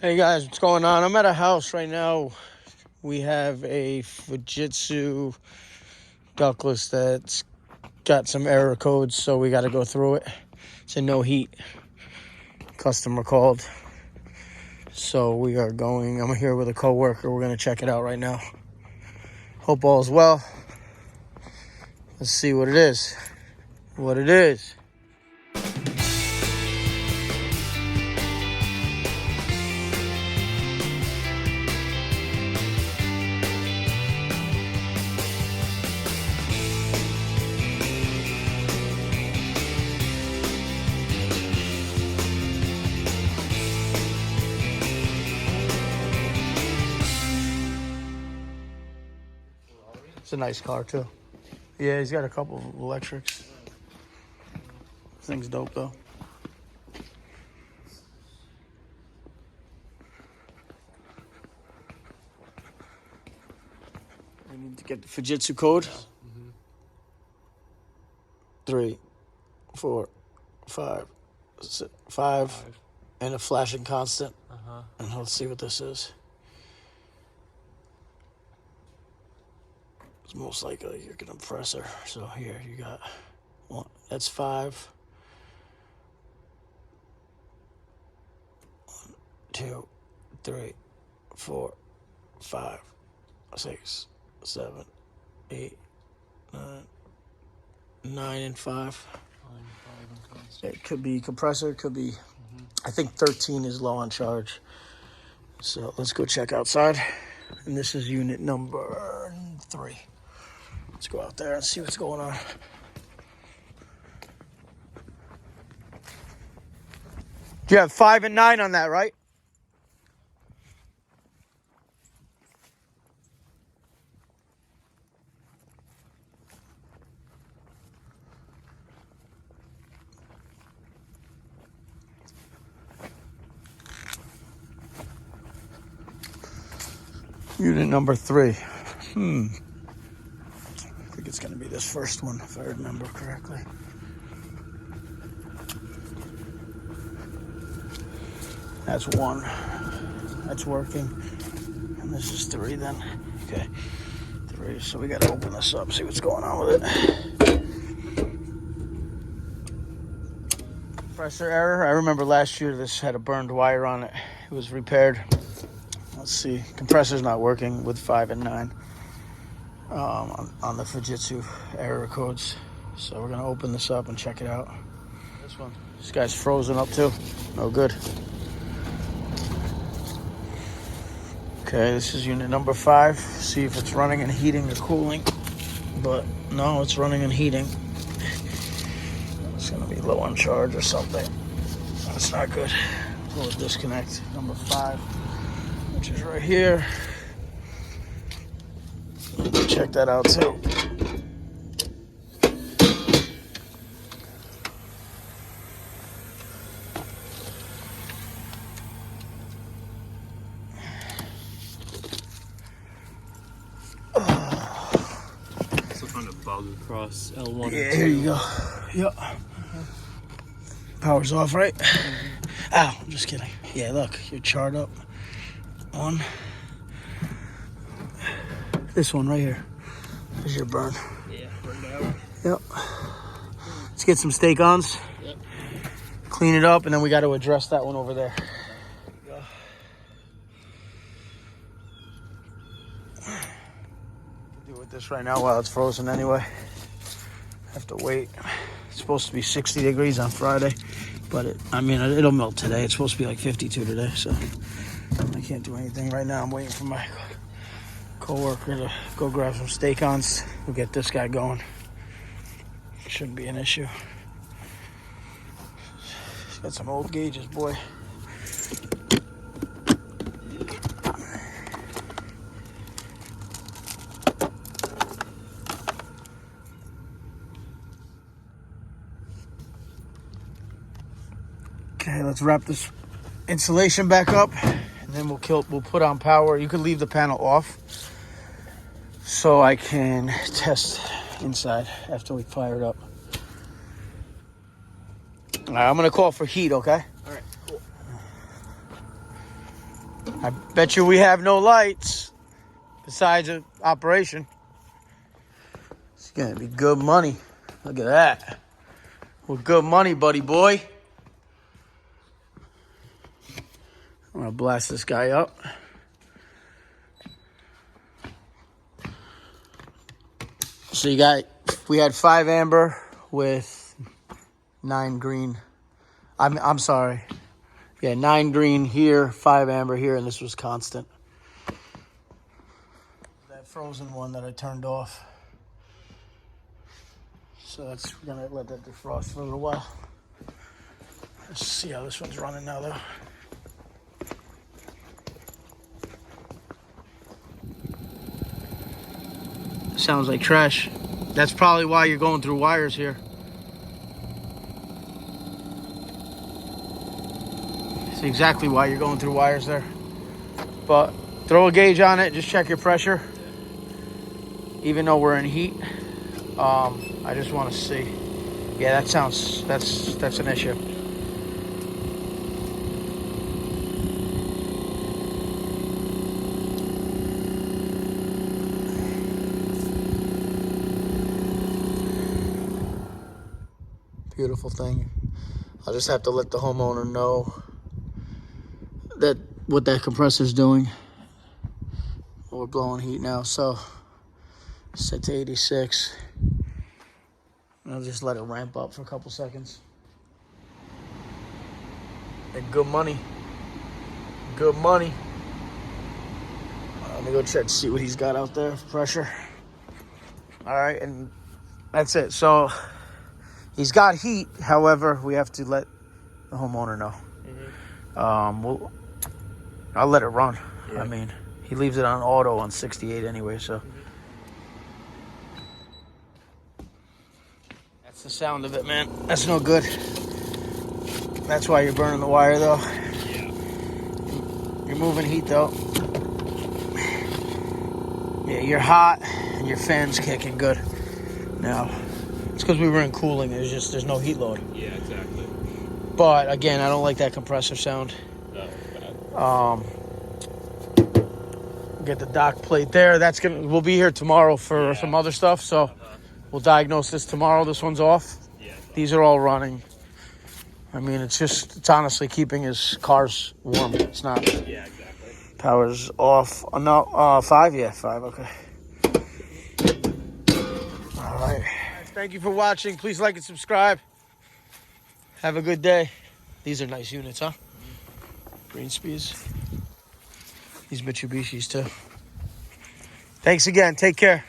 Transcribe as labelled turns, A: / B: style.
A: Hey guys, what's going on? I'm at a house right now. We have a Fujitsu ductless that's got some error codes, so we got to go through it. It's a no heat. Customer called. So we are going. I'm here with a coworker. We're going to check it out right now. Hope all is well. Let's see what it is. What it is. It's a nice car too. Yeah, he's got a couple of electrics. This thing's dope though. We need to get the Fujitsu code. 3, 4, 5, 6, 5, and a flashing constant. And let's see what this is. It's most likely your compressor. So here you got one. That's 5. 1, 2, 3, 4, 5, 6, 7, 8, 9 and 5. It could be compressor. It could be. I think 13 is low on charge. So let's go check outside. And this is unit number 3. Let's go out there and see what's going on. You have 5 and 9 on that, right? Unit number 3. I think it's going to be this first one, if I remember correctly. That's 1. That's working. And this is 3 then. Okay. 3. So we got to open this up, see what's going on with it. Compressor error. I remember last year this had a burned wire on it. It was repaired. Let's see. Compressor's not working with 5 and 9 on the Fujitsu error codes. So we're going to open this up and check it out. This guy's frozen up too. No good. Okay, this is unit number 5. See if it's running and heating or cooling. But no, it's running and heating. It's going to be low on charge or something. That's not good. We'll disconnect number 5, which is right here. Check that out too.
B: Bug across L1.
A: Yeah, here you go. Yep. Power's off, right? Ow, I'm just kidding. Yeah, look, you're charred up. 1. This one right here is your burn.
B: Yeah, burned out.
A: Yep. Let's get some steak-ons.
B: Yep.
A: Clean it up, and then we got to address that one over there. Deal with this right now while it's frozen anyway. Have to wait. It's supposed to be 60 degrees on Friday, but it'll melt today. It's supposed to be like 52 today, so I can't do anything right now. I'm waiting for my coworker to go grab some steak-ons. We'll get this guy going. Shouldn't be an issue. He's got some old gauges, boy. Okay, let's wrap this insulation back up, and then we'll put on power. You could leave the panel off so I can test inside after we fire it up. All right, I'm gonna call for heat, okay?
B: All right, cool.
A: I bet you we have no lights besides an operation. It's gonna be good money. Look at that. We're good money, buddy boy. I'm gonna blast this guy up. So we had 5 amber with 9 green. I'm sorry. Yeah, 9 green here, 5 amber here, and this was constant. That frozen one that I turned off. So we're gonna let that defrost for a little while. Let's see how this one's running now, though. Sounds like trash. That's probably why you're going through wires here. See exactly why you're going through wires there. But throw a gauge on it, just check your pressure. Even though we're in heat, I just want to see. Yeah, that's an issue. Beautiful thing. I'll just have to let the homeowner know that what that compressor's doing. We're blowing heat now, so set to 86. I'll just let it ramp up for a couple seconds. And good money. Good money. Let me go check to see what he's got out there for pressure. All right, and that's it. So he's got heat. However, we have to let the homeowner know. Mm-hmm. I'll let it run. Yeah. I mean, he leaves it on auto on 68 anyway, so. Mm-hmm. That's the sound of it, man. That's no good. That's why you're burning the wire, though. Yeah. You're moving heat, though. Yeah, you're hot, and your fan's kicking good. Now, it's because we were in cooling. There's no heat load.
B: Yeah, exactly.
A: But again, I don't like that compressor sound.
B: No,
A: get the dock plate there. We'll be here tomorrow for some other stuff. So we'll diagnose this tomorrow. This one's off. Yeah. These are all running. I mean, it's honestly keeping his cars warm. It's not.
B: Yeah, exactly.
A: Power's off. No, 5. Yeah, 5. Okay. All right. Thank you for watching. Please like and subscribe. Have a good day. These are nice units, huh? Greenspeeds. These Mitsubishis too. Thanks again. Take care.